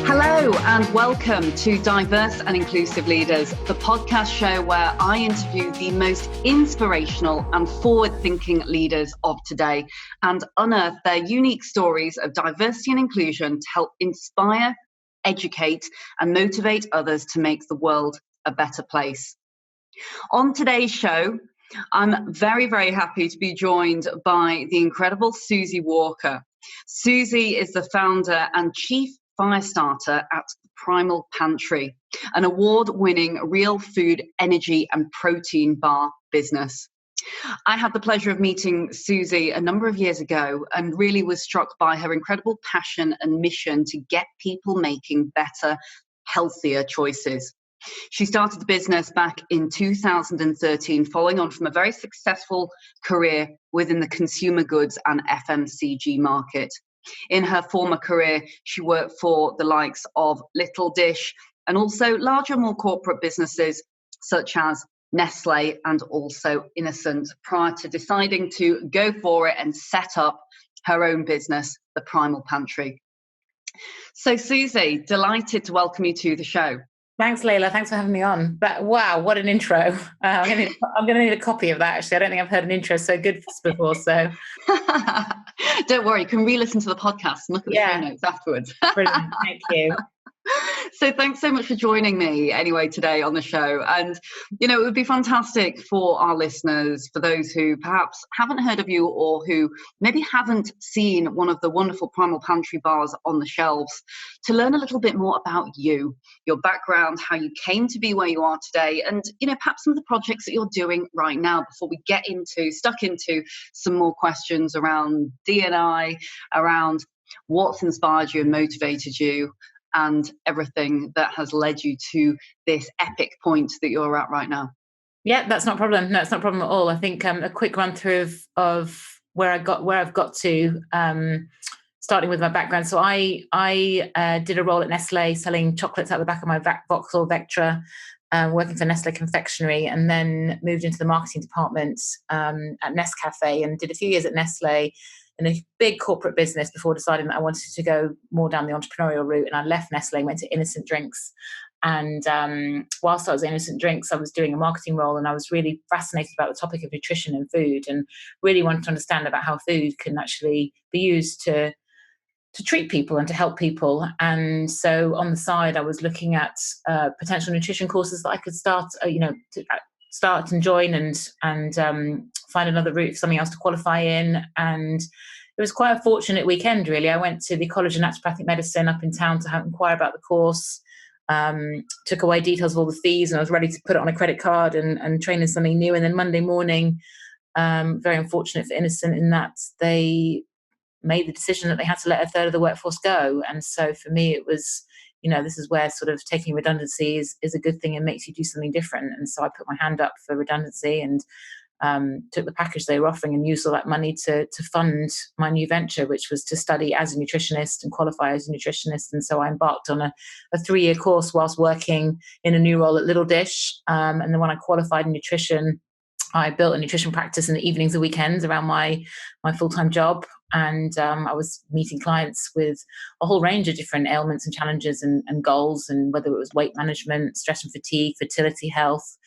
Hello and welcome to Diverse and Inclusive Leaders, the podcast show where I interview the most inspirational and forward-thinking leaders of today and unearth their unique stories of diversity and inclusion to help inspire, educate, and motivate others to make the world a better place. On today's show, I'm very, very happy to be joined by the incredible Suzie Walker. Suzie is the founder and chief Firestarter at Primal Pantry, an award-winning real food, energy and protein bar business. I had the pleasure of meeting Suzie a number of years ago and really was struck by her incredible passion and mission to get people making better, healthier choices. She started the business back in 2013, following on from a very successful career within the consumer goods and FMCG market. In her former career, she worked for the likes of Little Dish and also larger, more corporate businesses such as Nestle and also Innocent, prior to deciding to go for it and set up her own business, the Primal Pantry. So Suzie, delighted to welcome you to the show. Thanks, Leila. Thanks for having me on. But wow, what an intro. I'm going to need a copy of that, actually. I don't think I've heard an intro so good before. So don't worry, you can re-listen to the podcast and look at the show notes afterwards. Brilliant. Thank you. So thanks so much for joining me anyway today on the show. And, you know, it would be fantastic for our listeners, for those who perhaps haven't heard of you or who maybe haven't seen one of the wonderful Primal Pantry bars on the shelves, to learn a little bit more about you, your background, how you came to be where you are today, and, you know, perhaps some of the projects that you're doing right now before we get stuck into some more questions around D&I, around what's inspired you and motivated you, and everything that has led you to this epic point that you're at right now. Yeah, that's not a problem. No, it's not a problem at all. I think a quick run through of where I've got to, starting with my background. So I did a role at Nestle selling chocolates out the back of my Vauxhall Vectra, working for Nestle Confectionery, and then moved into the marketing department at Nescafe and did a few years at Nestle in a big corporate business before deciding that I wanted to go more down the entrepreneurial route. And I left Nestle, went to Innocent Drinks. And whilst I was at Innocent Drinks, I was doing a marketing role, and I was really fascinated about the topic of nutrition and food, and really wanted to understand about how food can actually be used to treat people and to help people. And so on the side, I was looking at potential nutrition courses that I could start and join and find another route for something else to qualify in. And it was quite a fortunate weekend, really. I went to the College of Naturopathic Medicine up in town to inquire about the course, took away details of all the fees, and I was ready to put it on a credit card and train in something new. And then Monday morning, very unfortunate for Innocent in that they made the decision that they had to let a third of the workforce go. And so for me, it was, you know, this is where sort of taking redundancy is a good thing and makes you do something different. And so I put my hand up for redundancy and took the package they were offering and used all that money to fund my new venture, which was to study as a nutritionist and qualify as a nutritionist. And so I embarked on a 3-year course whilst working in a new role at Little Dish. And then when I qualified in nutrition, I built a nutrition practice in the evenings and weekends around my full-time job. And I was meeting clients with a whole range of different ailments and challenges and goals, and whether it was weight management, stress and fatigue, fertility, health.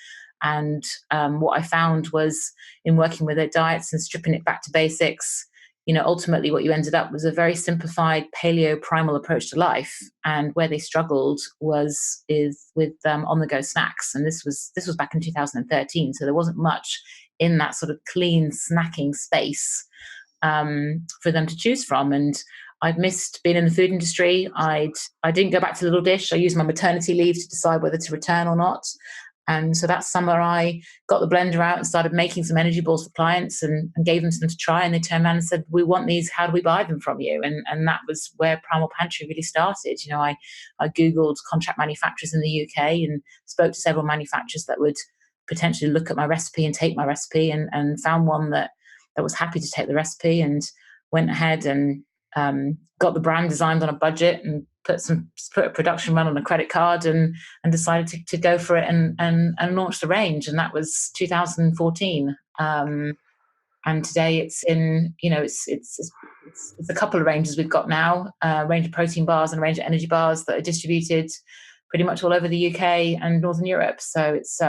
And what I found was, in working with their diets and stripping it back to basics, you know, ultimately what you ended up was a very simplified paleo primal approach to life. And where they struggled is with on-the-go snacks. And this was back in 2013. So there wasn't much in that sort of clean snacking space for them to choose from. And I'd missed being in the food industry. I didn't go back to Little Dish. I used my maternity leave to decide whether to return or not. And so that summer I got the blender out and started making some energy balls for clients and gave them some to try. And they turned around and said, "We want these. How do we buy them from you?" And that was where Primal Pantry really started. You know, I Googled contract manufacturers in the UK and spoke to several manufacturers that would potentially look at my recipe and take my recipe, and found one that was happy to take the recipe, and went ahead and got the brand designed on a budget and put a production run on a credit card and decided to go for it and launch the range. And that was 2014. And today it's in, you know, it's it's a couple of ranges we've got now, a range of protein bars and a range of energy bars that are distributed pretty much all over the UK and Northern Europe. So it's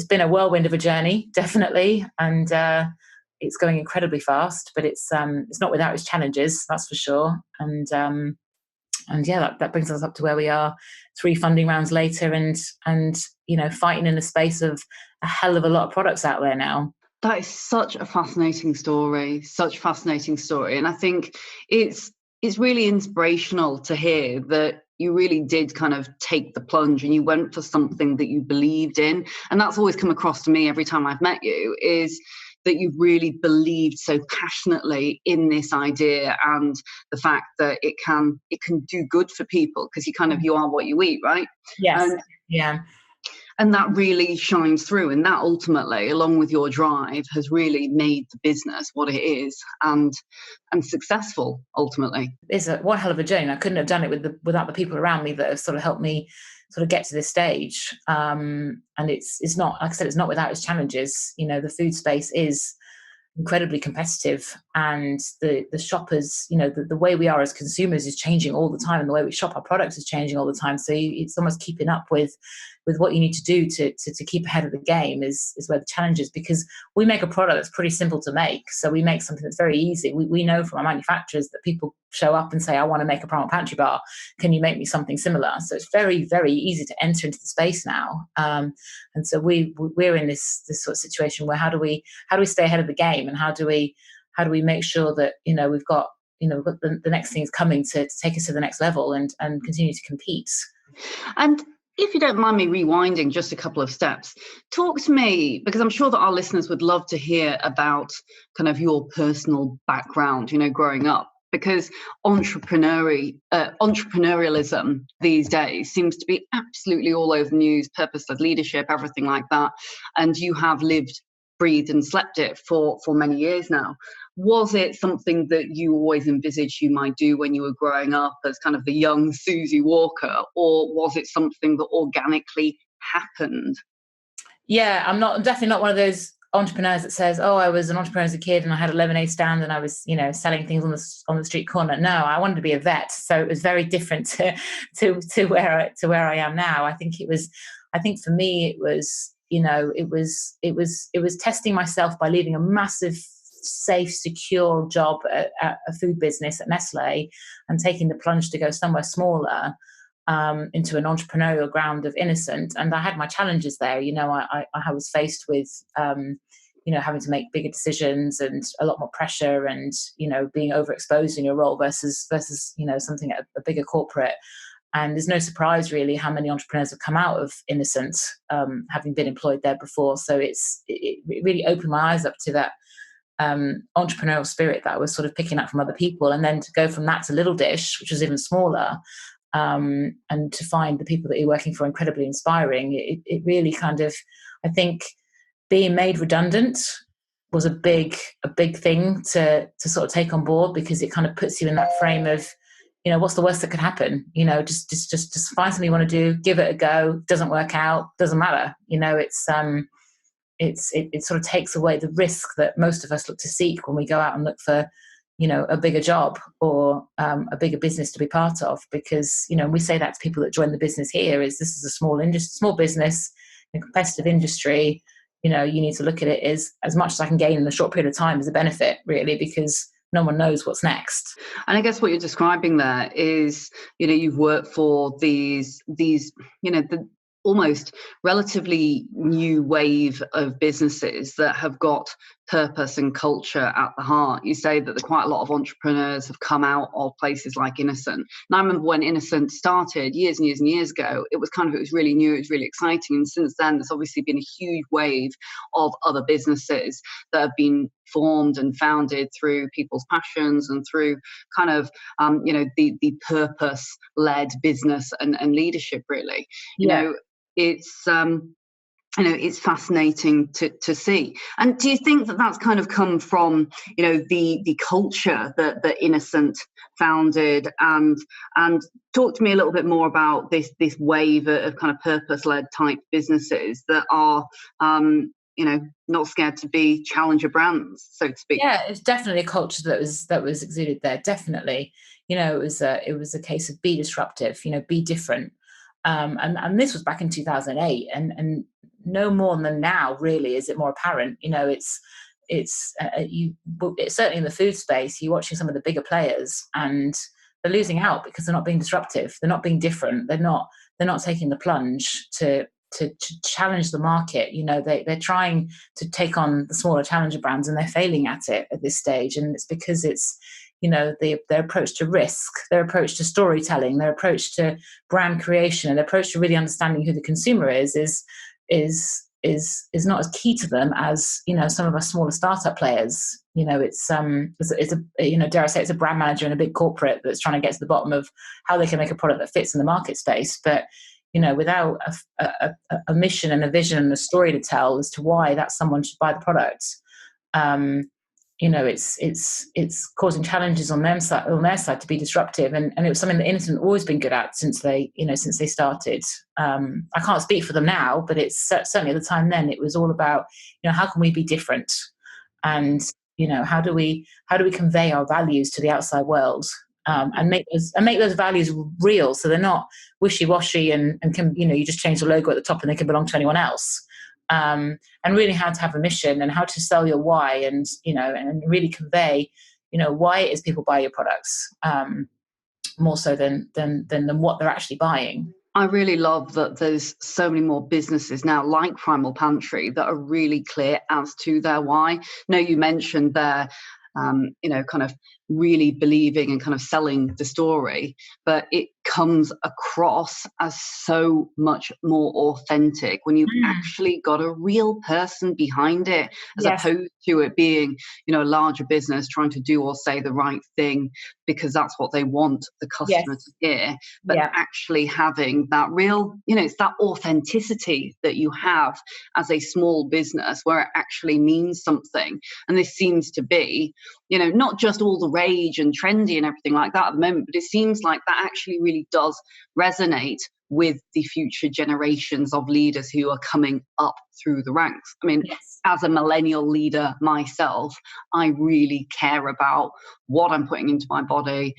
been a whirlwind of a journey, definitely, and it's going incredibly fast. But it's not without its challenges, that's for sure. And yeah, that brings us up to where we are, 3 funding rounds later, and fighting in the space of a hell of a lot of products out there now. That is such a fascinating story, and I think it's really inspirational to hear that you really did kind of take the plunge and you went for something that you believed in. And that's always come across to me every time I've met you, is that you really believed so passionately in this idea and the fact that it can do good for people, because you are what you eat, right? Yes. Yeah. And that really shines through, and that ultimately, along with your drive, has really made the business what it is and successful ultimately. It's one hell of a journey. I couldn't have done it without the people around me that have sort of helped me sort of get to this stage. And it's not, like I said, it's not without its challenges. The food space is incredibly competitive, and the shoppers, the way we are as consumers is changing all the time, and the way we shop our products is changing all the time. So it's almost keeping up with what you need to do to keep ahead of the game is where the challenge is, because we make a product that's pretty simple to make. So we make something that's very easy. We know from our manufacturers that people show up and say, I want to make a Primal Pantry bar. Can you make me something similar? So it's very, very easy to enter into the space now. And so we're in this sort of situation where how do we stay ahead of the game, and how do we make sure that we've got the next things coming to take us to the next level and continue to compete. And if you don't mind me rewinding just a couple of steps, talk to me, because I'm sure that our listeners would love to hear about kind of your personal background, growing up, because entrepreneurialism these days seems to be absolutely all over the news, purpose-led leadership, everything like that. And you have lived, breathed and slept it for many years now. Was it something that you always envisaged you might do when you were growing up as kind of the young Suzie Walker, or was it something that organically happened? Yeah, I'm definitely not one of those entrepreneurs that says, oh, I was an entrepreneur as a kid and I had a lemonade stand and I was, selling things on the street corner. No, I wanted to be a vet. So it was very different to where I am now. I think for me, it was, it was testing myself by leaving a massive, safe, secure job at a food business at Nestle and taking the plunge to go somewhere smaller, into an entrepreneurial ground of Innocent. And I had my challenges there. I was faced with, having to make bigger decisions and a lot more pressure, and, being overexposed in your role versus, something at a bigger corporate. And there's no surprise really how many entrepreneurs have come out of Innocent, having been employed there before. So it really opened my eyes up to that entrepreneurial spirit that I was sort of picking up from other people. And then to go from that to Little Dish, which was even smaller, and to find the people that you're working for incredibly inspiring, it really kind of, I think being made redundant was a big thing to sort of take on board, because it kind of puts you in that frame of, what's the worst that could happen? Just find something you want to do, give it a go. Doesn't work out, doesn't matter. It sort of takes away the risk that most of us look to seek when we go out and look for, a bigger job or a bigger business to be part of. Because, we say that to people that join the business here, is this is a small business, a competitive industry. You need to look at it as much as I can gain in a short period of time as a benefit, really, because no one knows what's next. And I guess what you're describing there is, you've worked for these, the almost relatively new wave of businesses that have got purpose and culture at the heart. You say that quite a lot of entrepreneurs have come out of places like Innocent. And I remember when Innocent started years and years and years ago, it was really new, it was really exciting. And since then, there's obviously been a huge wave of other businesses that have been formed and founded through people's passions and through kind of, the purpose-led business and leadership, really. It's fascinating to see. And do you think that that's kind of come from, the culture that Innocent founded, and talk to me a little bit more about this wave of kind of purpose-led type businesses that are, not scared to be challenger brands, so to speak. Yeah, it's definitely a culture that was exuded there. Definitely, it was a case of be disruptive, be different. And this was back in 2008, and no more than now really is it more apparent. It's certainly in the food space. You're watching some of the bigger players, and they're losing out because they're not being disruptive. They're not being different. They're not taking the plunge to challenge the market. They're trying to take on the smaller challenger brands, and they're failing at it at this stage. And it's because it's their approach to risk, their approach to storytelling, their approach to brand creation, and their approach to really understanding who the consumer is not as key to them as some of our smaller startup players. It's a dare I say, it's a brand manager in a big corporate that's trying to get to the bottom of how they can make a product that fits in the market space, but without a mission and a vision and a story to tell as to why that someone should buy the product, it's causing challenges on their side to be disruptive, and it was something that Innocent always been good at since they started. I can't speak for them now, but it's certainly at the time then it was all about how can we be different, and how do we convey our values to the outside world. And make those values real, so they're not wishy-washy and can you just change the logo at the top and they can belong to anyone else. And really how to have a mission and how to sell your why, and and really convey why it is people buy your products, more so than what they're actually buying. I really love that there's so many more businesses now like Primal Pantry that are really clear as to their why. Now, you mentioned their kind of really believing and kind of selling the story, but it comes across as so much more authentic when you've actually got a real person behind it, as opposed to it being, a larger business trying to do or say the right thing because that's what they want the customer to hear, but actually having that real, it's that authenticity that you have as a small business where it actually means something. And this seems to be, not just all the rage and trendy and everything like that at the moment, but it seems like that actually really does resonate with the future generations of leaders who are coming up through the ranks. I mean, as a millennial leader myself, I really care about what I'm putting into my body,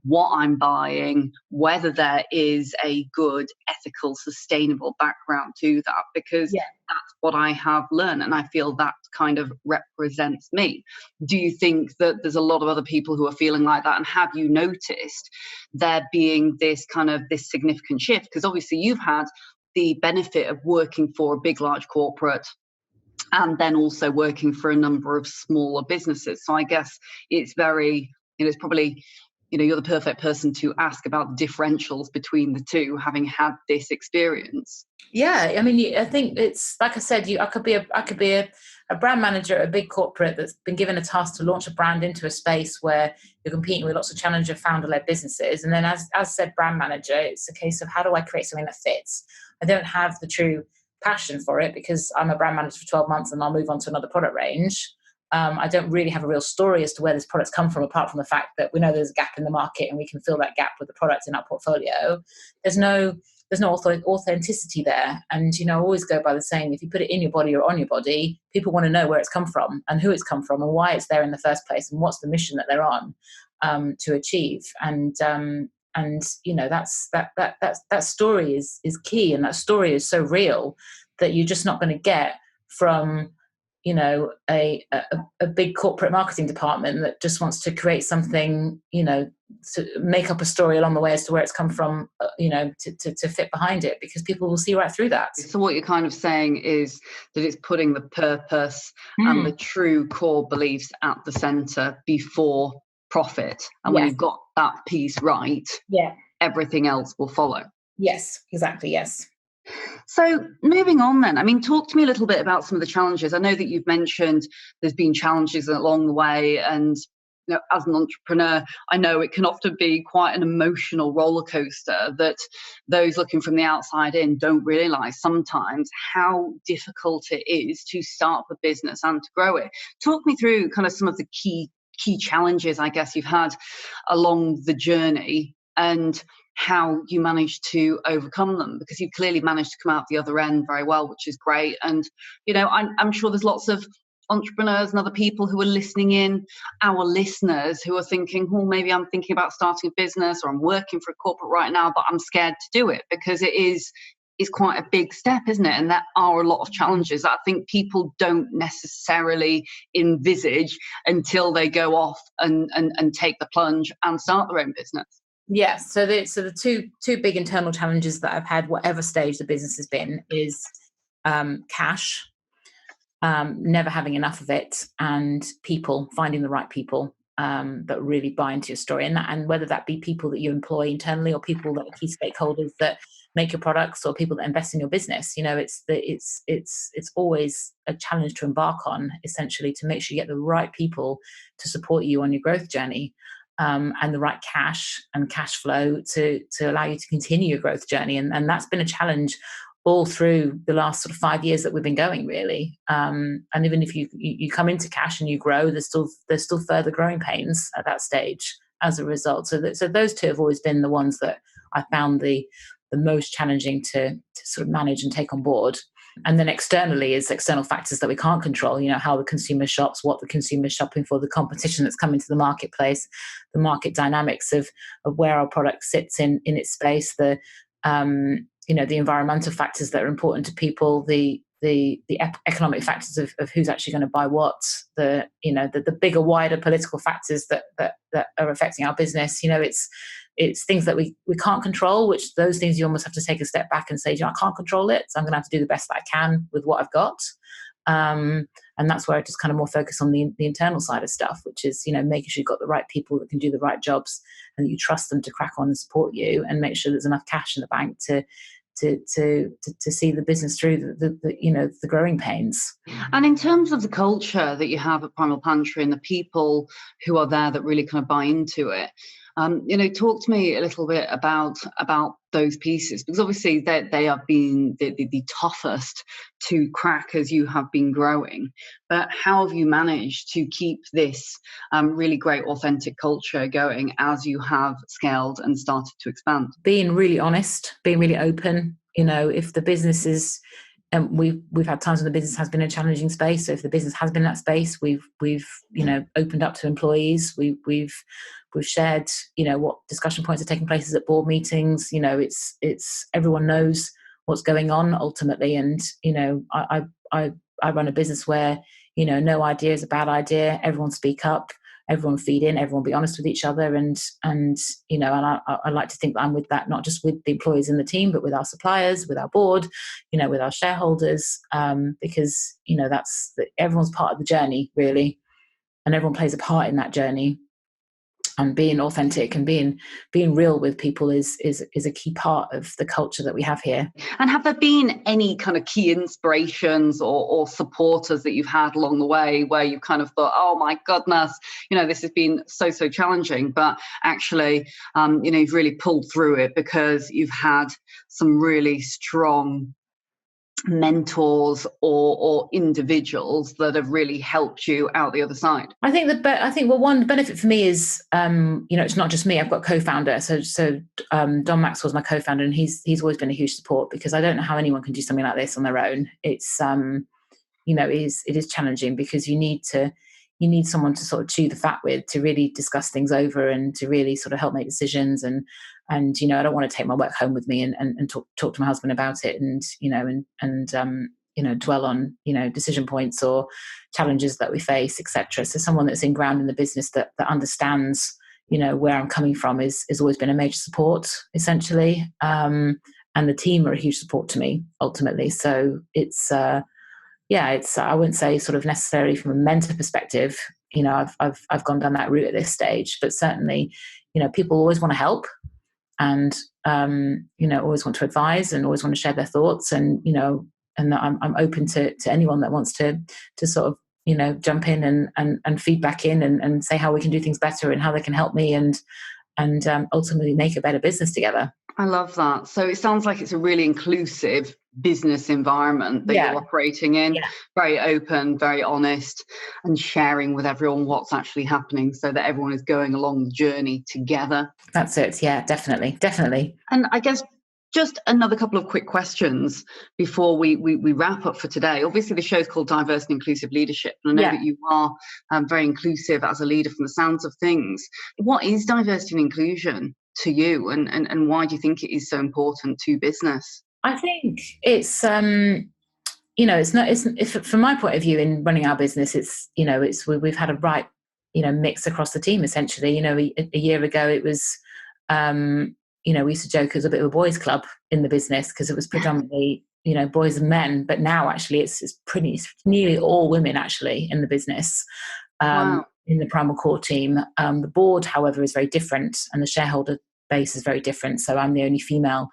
what I'm buying, whether there is a good, ethical, sustainable background to that, because that's what I have learned, and I feel that kind of represents me. Do you think that there's a lot of other people who are feeling like that, and have you noticed there being this significant shift? Because obviously you've had the benefit of working for a big, large corporate and then also working for a number of smaller businesses. So I guess it's very, it's probably, you're the perfect person to ask about the differentials between the two, having had this experience. Yeah, I mean, I think it's like I said, I could be a brand manager at a big corporate that's been given a task to launch a brand into a space where you're competing with lots of challenger founder-led businesses. And then as said brand manager, it's a case of how do I create something that fits? I don't have the true passion for it because I'm a brand manager for 12 months and I'll move on to another product range. I don't really have a real story as to where this product's come from, apart from the fact that we know there's a gap in the market and we can fill that gap with the products in our portfolio. There's no authenticity there. And, I always go by the saying, if you put it in your body or on your body, people want to know where it's come from and who it's come from and why it's there in the first place and what's the mission that they're on to achieve. And that's that story is key, and that story is so real that you're just not going to get from a big corporate marketing department that just wants to create something, to make up a story along the way as to where it's come from, to fit behind it, because people will see right through that. So what you're kind of saying is that it's putting the purpose and the true core beliefs at the center before profit. And when you've got that piece right, everything else will follow. Yes, exactly. Yes. So moving on then, I mean, talk to me a little bit about some of the challenges. I know that you've mentioned there's been challenges along the way, and as an entrepreneur, I know it can often be quite an emotional roller coaster that those looking from the outside in don't realize sometimes how difficult it is to start a business and to grow it. Talk me through kind of some of the key challenges, I guess, you've had along the journey, and how you managed to overcome them, because you clearly managed to come out the other end very well, which is great. And, I'm sure there's lots of entrepreneurs and other people who are listening in, our listeners, who are thinking, oh, maybe I'm thinking about starting a business, or I'm working for a corporate right now, but I'm scared to do it, because it is quite a big step, isn't it? And there are a lot of challenges that I think people don't necessarily envisage until they go off and take the plunge and start their own business. Yeah. So the two big internal challenges that I've had, whatever stage the business has been, is cash, never having enough of it, and people, finding the right people that really buy into your story, and whether that be people that you employ internally, or people that are key stakeholders that make your products, or people that invest in your business. It's always a challenge to embark on, essentially, to make sure you get the right people to support you on your growth journey, and the right cash and cash flow to allow you to continue your growth journey. And that's been a challenge all through the last sort of 5 years that we've been going, really. And even if you come into cash and you grow, there's still further growing pains at that stage as a result. So those two have always been the ones that I found the most challenging to sort of manage and take on board. And then externally is external factors that we can't control, how the consumer shops, what the consumer is shopping for, the competition that's coming to the marketplace, the market dynamics of where our product sits in its space, the environmental factors that are important to people, the economic factors of who's actually going to buy what, the bigger, wider political factors that are affecting our business. It's things that we can't control, which those things you almost have to take a step back and say, I can't control it, so I'm going to have to do the best that I can with what I've got. And that's where I just kind of more focus on the internal side of stuff, which is, making sure you've got the right people that can do the right jobs, and that you trust them to crack on and support you, and make sure there's enough cash in the bank to see the business through the growing pains. And in terms of the culture that you have at Primal Pantry and the people who are there that really kind of buy into it, talk to me a little bit about those pieces, because obviously they have been the toughest to crack as you have been growing. But how have you managed to keep this really great authentic culture going as you have scaled and started to expand? Being really honest, being really open. If the business is, and we've had times when the business has been a challenging space. So if the business has been in that space, we've opened up to employees. We've shared what discussion points are taking place at board meetings. It's everyone knows what's going on ultimately. And I run a business where no idea is a bad idea. Everyone speak up. Everyone feed in, everyone be honest with each other, and I like to think that I'm with that, not just with the employees in the team, but with our suppliers, with our board, with our shareholders, because everyone's part of the journey, really, and everyone plays a part in that journey. And being authentic and being real with people is a key part of the culture that we have here. And have there been any kind of key inspirations or supporters that you've had along the way where you kind of thought, oh my goodness, this has been so challenging, but actually, you've really pulled through it because you've had some really strong mentors or individuals that have really helped you out the other side? I think one benefit for me is it's not just me. I've got a co-founder, so Don Maxwell's my co-founder, and he's always been a huge support, because I don't know how anyone can do something like this on their own. It's it is challenging, because you need someone to sort of chew the fat with, to really discuss things over, and to really sort of help make decisions. And I don't want to take my work home with me and talk to my husband about it, and dwell on decision points or challenges that we face, etc. So someone that's grounded in the business that understands where I'm coming from is always been a major support, essentially. And the team are a huge support to me ultimately. So it's I wouldn't say sort of necessarily from a mentor perspective, I've gone down that route at this stage, but certainly, people always want to help, and always want to advise, and always want to share their thoughts, and I'm open to anyone that wants to sort of jump in and feedback in and say how we can do things better, and how they can help me, and ultimately make a better business together. I love that. So it sounds like it's a really inclusive business environment that you're operating in. Very open, very honest, and sharing with everyone what's actually happening so that everyone is going along the journey together. That's it. Yeah, definitely. And I guess just another couple of quick questions before we wrap up for today. Obviously, the show is called Diverse and Inclusive Leadership, and I know that you are very inclusive as a leader from the sounds of things. What is diversity and inclusion to you, and why do you think it is so important to business? I think it's from my point of view in running our business, we've had a right mix across the team essentially. A year ago it was we used to joke it was a bit of a boys' club in the business because it was predominantly, boys and men. But now actually it's nearly all women actually in the business, in the Primal Core team. The board, however, is very different and the shareholder base is very different. So I'm the only female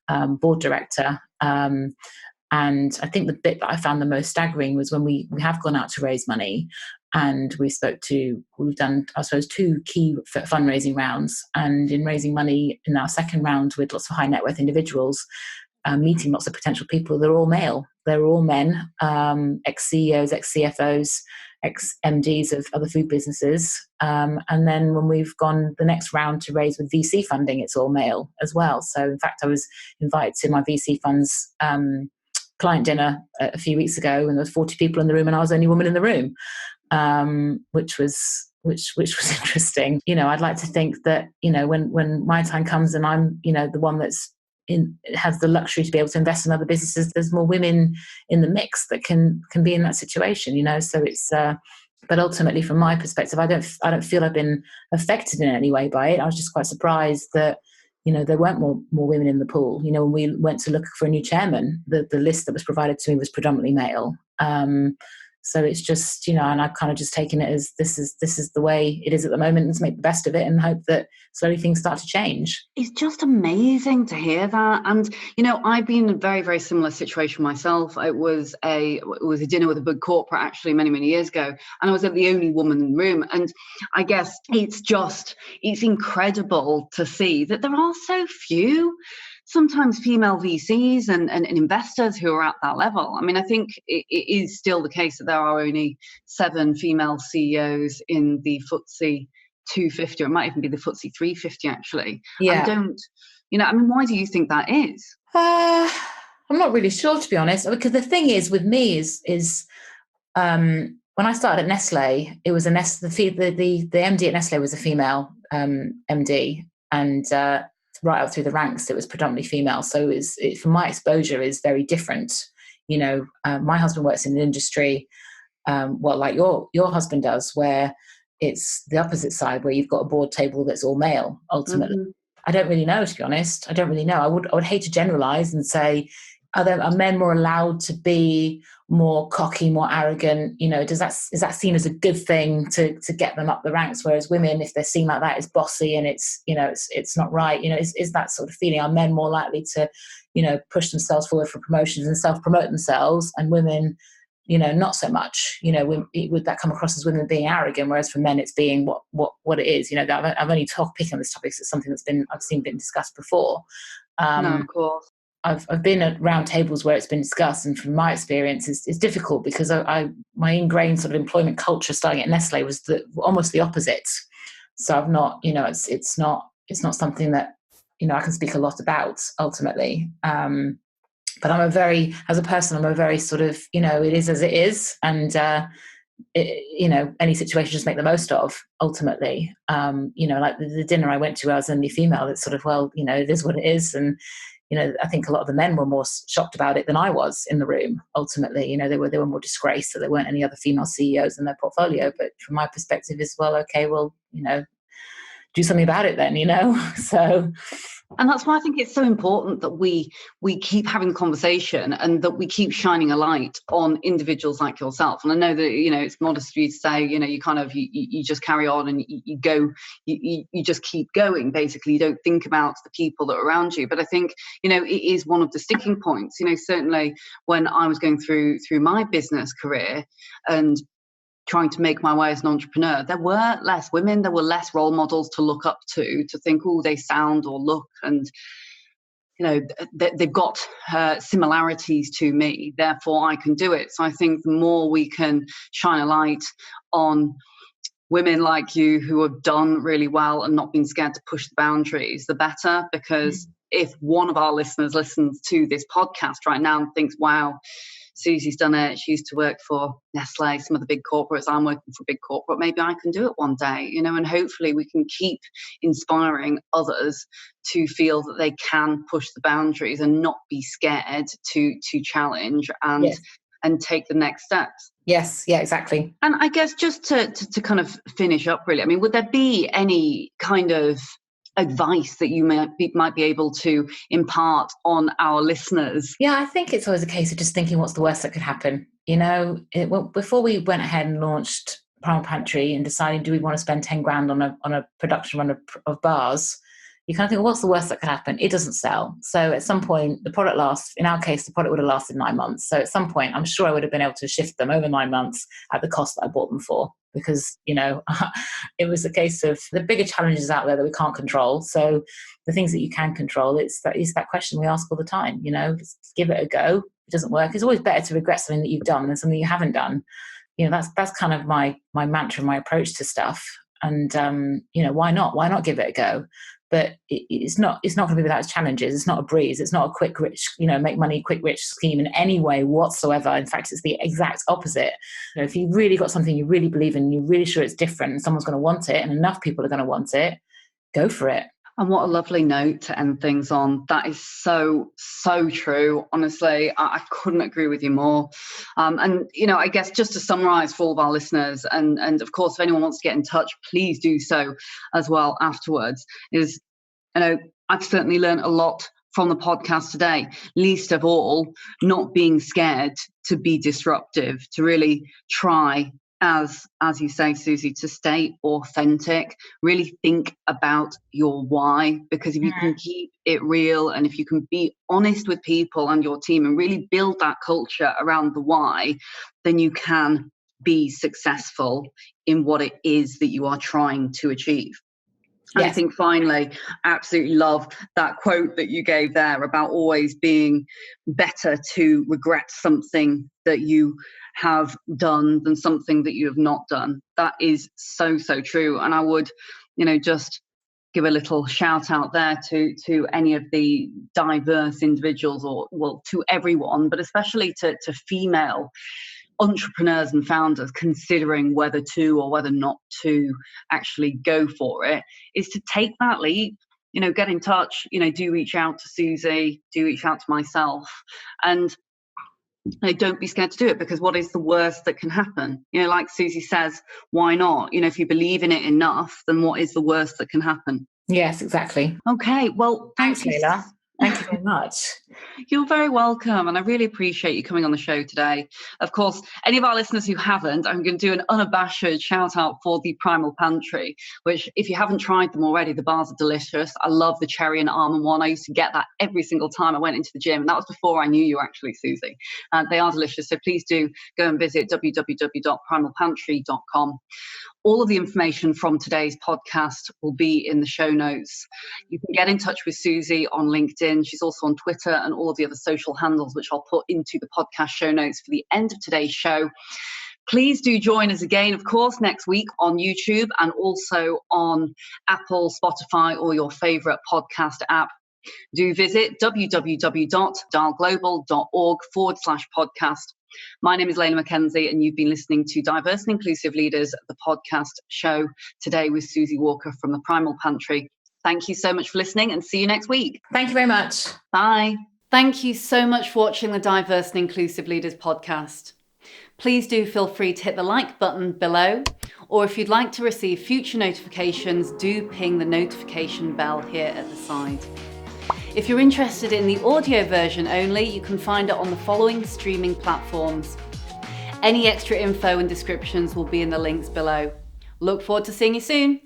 board director. And I think the bit that I found the most staggering was when we have gone out to raise money. And we've done, I suppose, 2 key fundraising rounds. And in raising money in our second round with lots of high net worth individuals, meeting lots of potential people, they're all male. They're all men, ex-CEOs, ex-CFOs, ex-MDs of other food businesses. And then when we've gone the next round to raise with VC funding, it's all male as well. So in fact, I was invited to my VC fund's client dinner a few weeks ago, and there was 40 people in the room and I was the only woman in the room. Which was interesting. I'd like to think that, when my time comes and I'm, the one that's has the luxury to be able to invest in other businesses, there's more women in the mix that can be in that situation, so it's, but ultimately from my perspective, I don't feel I've been affected in any way by it. I was just quite surprised that, there weren't more women in the pool. When we went to look for a new chairman, the list that was provided to me was predominantly male. So it's just, and I've kind of just taken it as this is the way it is at the moment. Let's make the best of it and hope that slowly things start to change. It's just amazing to hear that. And, I've been in a very, very similar situation myself. It was a dinner with a big corporate actually many, many years ago. And I was the only woman in the room. And I guess it's incredible to see that there are so few sometimes female VCs and investors who are at that level. I mean, I think it is still the case that there are only 7 female CEOs in the FTSE 250, or it might even be the FTSE 350 actually. Yeah. Why do you think that is? I'm not really sure, to be honest, because the thing is with me is when I started at Nestle, it was the MD at Nestle was a female MD, and right up through the ranks, it was predominantly female. So from my exposure is very different. My husband works in an industry, like your husband does, where it's the opposite side, where you've got a board table that's all male, ultimately. Mm-hmm. I don't really know, to be honest. I don't really know. I would hate to generalize and say, are men more allowed to be more cocky, more arrogant? Is that seen as a good thing to get them up the ranks? Whereas women, if they're seen like that, is bossy and it's not right. Is that sort of feeling? Are men more likely to, push themselves forward for promotions and self-promote themselves, and women, not so much? Would that come across as women being arrogant? Whereas for men, it's being what it is. I've only picking on this topic. It's something I've seen been discussed before. No, of course. I've been at round tables where it's been discussed, and from my experience, it's difficult because my ingrained sort of employment culture starting at Nestle was almost the opposite. So I've not, it's not something that I can speak a lot about ultimately. But as a person, I'm a very sort of it is as it is, and any situation just make the most of ultimately. Like the dinner I went to, I was only female. It's sort of it is what it is, and. I think a lot of the men were more shocked about it than I was in the room. Ultimately, they were more disgraced that there weren't any other female CEOs in their portfolio. But from my perspective, is do something about it then. So. And that's why I think it's so important that we keep having conversation and that we keep shining a light on individuals like yourself. And I know that, it's modest for you to say, you kind of, you just carry on and you go, you just keep going. Basically, you don't think about the people that are around you. But I think, it is one of the sticking points, certainly when I was going through my business career and trying to make my way as an entrepreneur, there were less women, there were less role models to look up to think, oh, they sound or look. And they've got similarities to me, therefore I can do it. So I think the more we can shine a light on women like you who have done really well and not been scared to push the boundaries, the better. Because if one of our listeners listens to this podcast right now and thinks, wow, Suzie's done it, she used to work for Nestle, some of the big corporates, I'm working for a big corporate, maybe I can do it one day, and hopefully we can keep inspiring others to feel that they can push the boundaries and not be scared to challenge and take the next steps. Yes, yeah, exactly. And I guess just to kind of finish up, really, I mean, would there be any kind of advice that you might be able to impart on our listeners? Yeah, I think it's always a case of just thinking what's the worst that could happen. Before we went ahead and launched Primal Pantry and deciding, do we want to spend 10 grand on a production run of bars? You kind of think, well, what's the worst that could happen? It doesn't sell. So at some point, the product lasts. In our case, the product would have lasted 9 months. So at some point, I'm sure I would have been able to shift them over 9 months at the cost that I bought them for. Because, it was a case of the bigger challenges out there that we can't control. So the things that you can control, it's that question we ask all the time, just give it a go. It doesn't work. It's always better to regret something that you've done than something you haven't done. That's kind of my mantra, my approach to stuff. And, why not? Why not give it a go? But it's not going to be without its challenges. It's not a breeze. It's not a quick, rich, make money, quick, rich scheme in any way whatsoever. In fact, it's the exact opposite. If you really got something you really believe in, you're really sure it's different, and someone's going to want it, and enough people are going to want it, go for it. And what a lovely note to end things on. That is so, so true. Honestly, I couldn't agree with you more. And, I guess just to summarize for all of our listeners, and of course, if anyone wants to get in touch, please do so as well afterwards, is, I've certainly learned a lot from the podcast today, least of all, not being scared to be disruptive, to really try, as you say, Suzie, to stay authentic, really think about your why, because if you can keep it real and if you can be honest with people and your team and really build that culture around the why, then you can be successful in what it is that you are trying to achieve. Yes. I think finally, absolutely love that quote that you gave there about always being better to regret something that you have done than something that you have not done. That is so, so true. And I would, just give a little shout out there to any of the diverse individuals, or, well, to everyone, but especially to female entrepreneurs and founders considering whether to or whether not to actually go for it, is to take that leap, get in touch, do reach out to Suzie, do reach out to myself, and don't be scared to do it, because what is the worst that can happen? Like Suzie says, why not? If you believe in it enough, then what is the worst that can happen? Yes, exactly. Okay, well, thanks, Leila. Thank you very much. You're very welcome. And I really appreciate you coming on the show today. Of course, any of our listeners who haven't, I'm going to do an unabashed shout out for the Primal Pantry, which, if you haven't tried them already, the bars are delicious. I love the cherry and almond one. I used to get that every single time I went into the gym. And that was before I knew you, actually, Suzie. They are delicious. So please do go and visit www.primalpantry.com. All of the information from today's podcast will be in the show notes. You can get in touch with Suzie on LinkedIn. She's also on Twitter and all of the other social handles, which I'll put into the podcast show notes for the end of today's show. Please do join us again, of course, next week on YouTube and also on Apple, Spotify, or your favorite podcast app. Do visit www.dialglobal.org/podcast. My name is Leila Mackenzie, and you've been listening to Diverse and Inclusive Leaders, the podcast show, today with Suzie Walker from the Primal Pantry. Thank you so much for listening, and see you next week. Thank you very much. Bye. Thank you so much for watching the Diverse and Inclusive Leaders podcast. Please do feel free to hit the like button below, or if you'd like to receive future notifications, do ping the notification bell here at the side. If you're interested in the audio version only, you can find it on the following streaming platforms. Any extra info and descriptions will be in the links below. Look forward to seeing you soon.